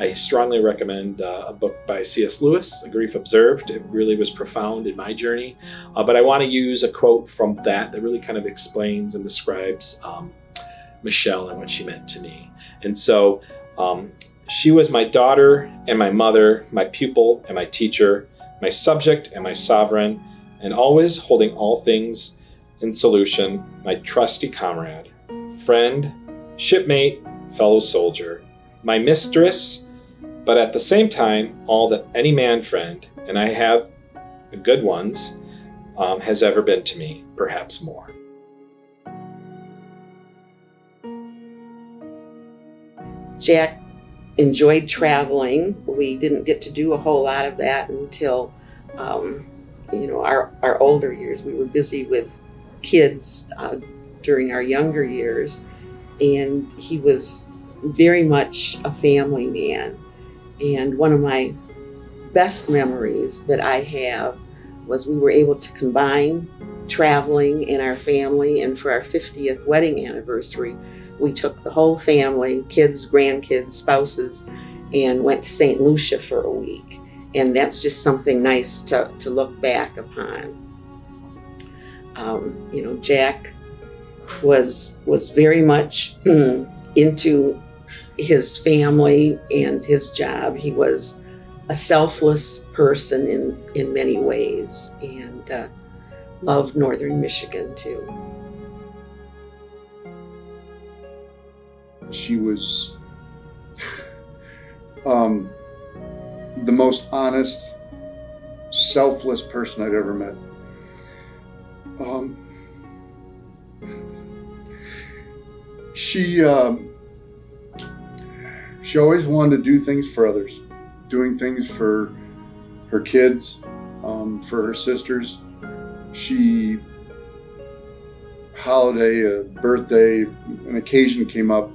I strongly recommend a book by C.S. Lewis, The Grief Observed. It really was profound in my journey. But I want to use a quote from that really kind of explains and describes Michelle and what she meant to me. And so she was my daughter and my mother, my pupil and my teacher, my subject and my sovereign, and always holding all things in solution, my trusty comrade, friend, shipmate, fellow soldier, my mistress, but at the same time, all that any man friend, and I have good ones, has ever been to me, perhaps more. Jack enjoyed traveling. We didn't get to do a whole lot of that until, our older years. We were busy with kids during our younger years, and he was very much a family man. And one of my best memories that I have was we were able to combine traveling and our family, and for our 50th wedding anniversary, we took the whole family, kids, grandkids, spouses, and went to St. Lucia for a week. And that's just something nice to look back upon. Jack was very much into his family and his job. He was a selfless person in many ways, and loved Northern Michigan too. She was the most honest, selfless person I'd ever met. She always wanted to do things for others, doing things for her kids, for her sisters. She, holiday, a birthday, an occasion came up,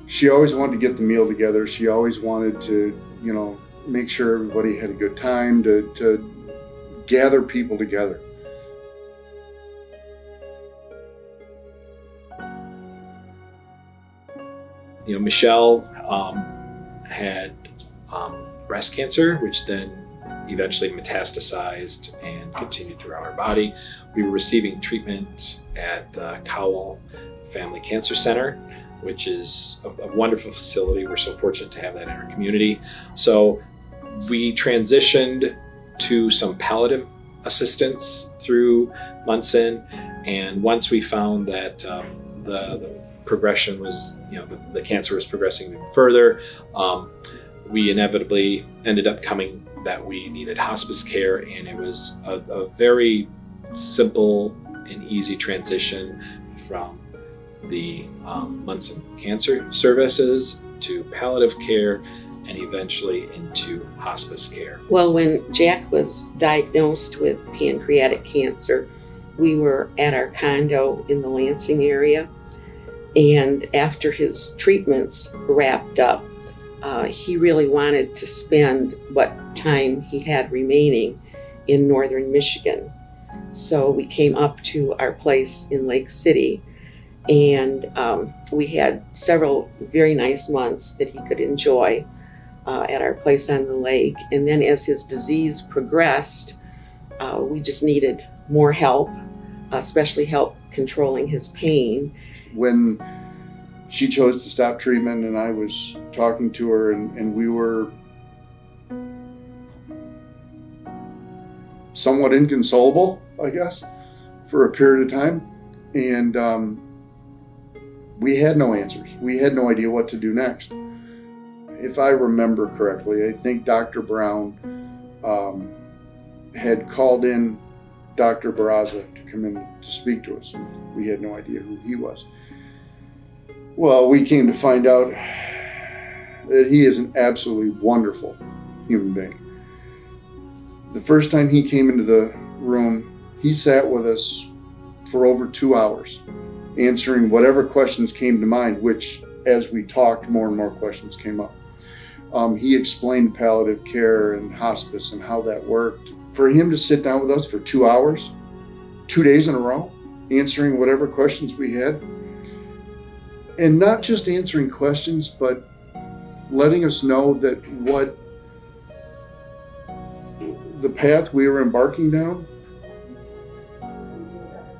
she always wanted to get the meal together. She always wanted to, make sure everybody had a good time, to gather people together. Michelle had breast cancer, which then eventually metastasized and continued throughout her body. We were receiving treatment at the Cowell Family Cancer Center, which is a wonderful facility. We're so fortunate to have that in our community. So we transitioned to some palliative assistance through Munson, and once we found that the progression was, the cancer was progressing further, we inevitably ended up coming that we needed hospice care, and it was a very simple and easy transition from the Munson Cancer Services to palliative care, and eventually into hospice care. Well, when Jack was diagnosed with pancreatic cancer, we were at our condo in the Lansing area, and after his treatments wrapped up, he really wanted to spend what time he had remaining in Northern Michigan. So we came up to our place in Lake City, and we had several very nice months that he could enjoy at our place on the lake. And then as his disease progressed, we just needed more help, especially help controlling his pain. When she chose to stop treatment and I was talking to her, and we were somewhat inconsolable, I guess, for a period of time. And we had no answers. We had no idea what to do next. If I remember correctly, I think Dr. Brown had called in Dr. Barraza to come in to speak to us. We had no idea who he was. Well, we came to find out that he is an absolutely wonderful human being. The first time he came into the room, he sat with us for over 2 hours, answering whatever questions came to mind, which, as we talked, more and more questions came up. He explained palliative care and hospice and how that worked. For him to sit down with us for 2 hours, 2 days in a row, answering whatever questions we had, and not just answering questions, but letting us know that what the path we were embarking down,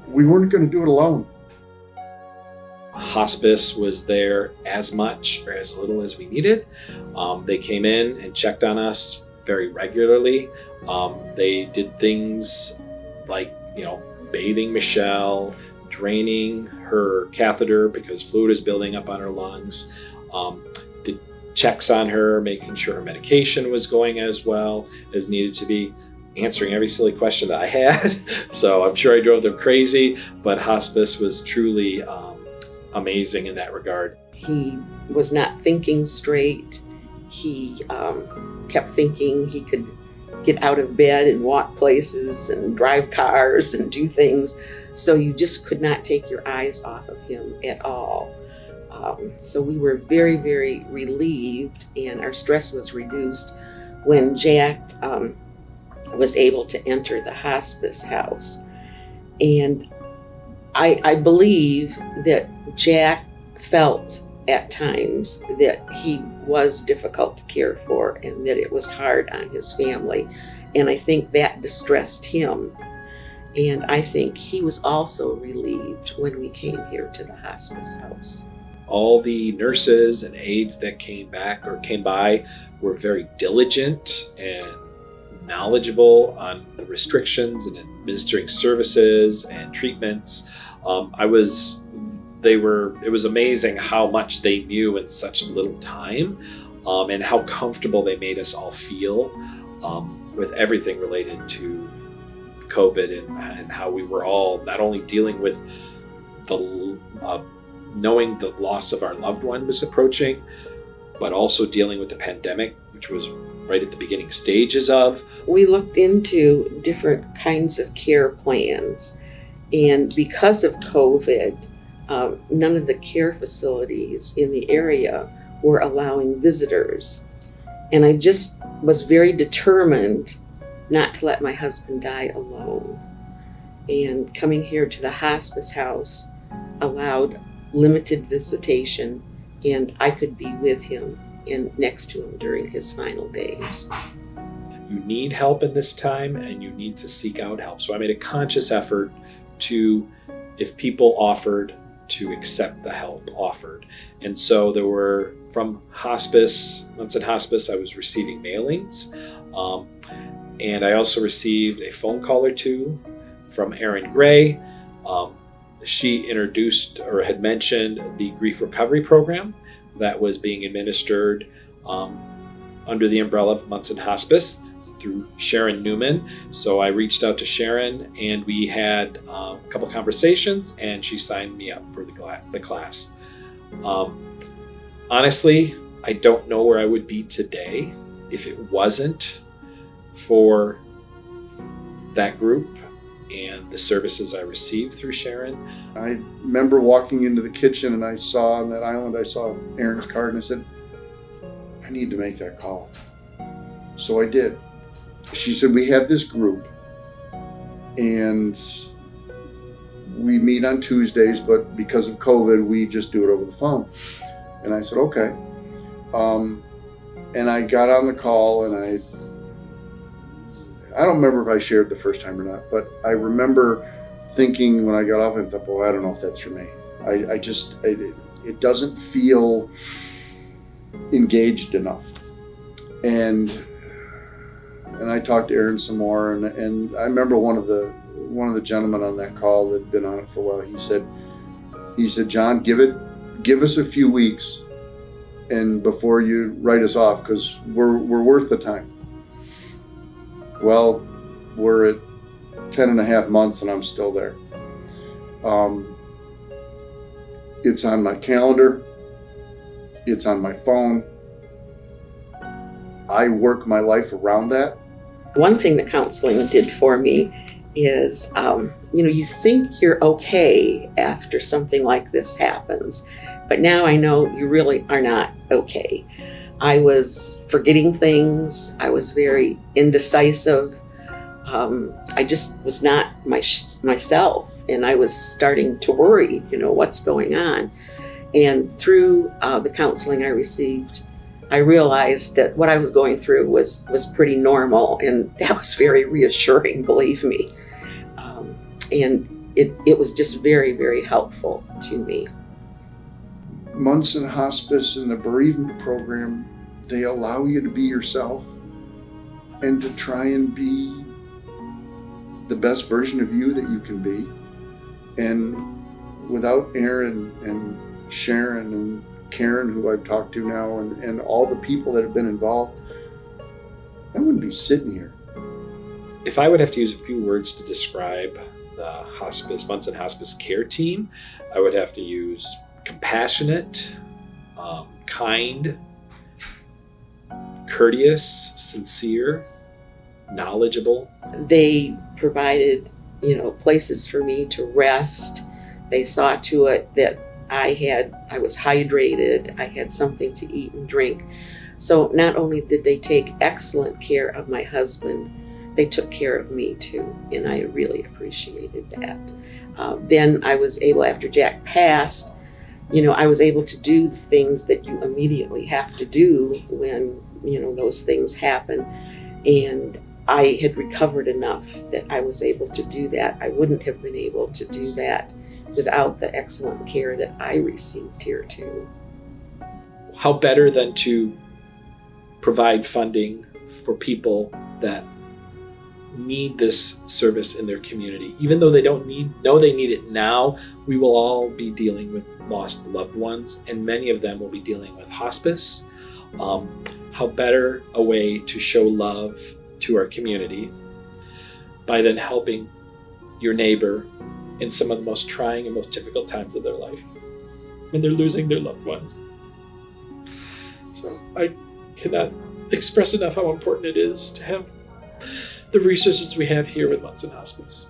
we weren't going to do it alone. Hospice was there as much or as little as we needed. They came in and checked on us very regularly. They did things like, bathing Michelle, draining her catheter because fluid is building up on her lungs, did checks on her, making sure her medication was going as well as needed to be, answering every silly question that I had. So I'm sure I drove them crazy, but hospice was truly amazing in that regard. He was not thinking straight. He kept thinking he could get out of bed and walk places and drive cars and do things. So you just could not take your eyes off of him at all. So we were very, very relieved, and our stress was reduced when Jack was able to enter the hospice house. And I believe that Jack felt at times that he was difficult to care for and that it was hard on his family. And I think that distressed him. And I think he was also relieved when we came here to the hospice house. All the nurses and aides that came by were very diligent and knowledgeable on the restrictions and administering services and treatments. It was amazing how much they knew in such little time, and how comfortable they made us all feel with everything related to COVID and how we were all not only dealing with the knowing the loss of our loved one was approaching, but also dealing with the pandemic, which was right at the beginning stages of. We looked into different kinds of care plans, and because of COVID, none of the care facilities in the area were allowing visitors. And I just was very determined not to let my husband die alone. And coming here to the hospice house allowed limited visitation, and I could be with him and next to him during his final days. You need help in this time, and you need to seek out help. So I made a conscious effort to, if people offered, to accept the help offered. And so there were, from hospice, Munson Hospice, I was receiving mailings. And I also received a phone call or two from Erin Gray. She introduced or had mentioned the grief recovery program that was being administered under the umbrella of Munson Hospice through Sharon Newman. So I reached out to Sharon, and we had a couple conversations, and she signed me up for the class. Honestly, I don't know where I would be today if it wasn't for that group and the services I received through Sharon. I remember walking into the kitchen, and I saw on that island, I saw Erin's card, and I said, I need to make that call. So I did. She said, we have this group, and we meet on Tuesdays, but because of COVID, we just do it over the phone. And I said, okay. And I got on the call, and I don't remember if I shared the first time or not, but I remember thinking when I got off, I thought, boy, I don't know if that's for me. It doesn't feel engaged enough. And I talked to Erin some more, and I remember one of the gentlemen on that call that had been on it for a while. He said, John, give us a few weeks, and before you write us off, because we're worth the time. Well, we're at 10 and a half months, and I'm still there. It's on my calendar. It's on my phone. I work my life around that. One thing that counseling did for me is, you think you're okay after something like this happens, but now I know you really are not okay. I was forgetting things. I was very indecisive. I just was not myself, and I was starting to worry, what's going on. And through the counseling I received, I realized that what I was going through was pretty normal, and that was very reassuring, believe me. And it was just very, very helpful to me. Munson Hospice and the bereavement program, they allow you to be yourself and to try and be the best version of you that you can be. And without Aaron and Sharon and Karen, who I've talked to now, and all the people that have been involved, I wouldn't be sitting here. If I would have to use a few words to describe the Munson Hospice care team, I would have to use compassionate, kind, courteous, sincere, knowledgeable. They provided, places for me to rest. They saw to it that I was hydrated, I had something to eat and drink. So not only did they take excellent care of my husband, they took care of me too, and I really appreciated that. Then I was able, after Jack passed, I was able to do the things that you immediately have to do when, those things happen. And I had recovered enough that I was able to do that. I wouldn't have been able to do that without the excellent care that I received here too. How better than to provide funding for people that need this service in their community. Even though they don't know they need it now, we will all be dealing with lost loved ones, and many of them will be dealing with hospice. How better a way to show love to our community by then helping your neighbor in some of the most trying and most difficult times of their life when they're losing their loved ones. So I cannot express enough how important it is to have the resources we have here with Munson Hospice.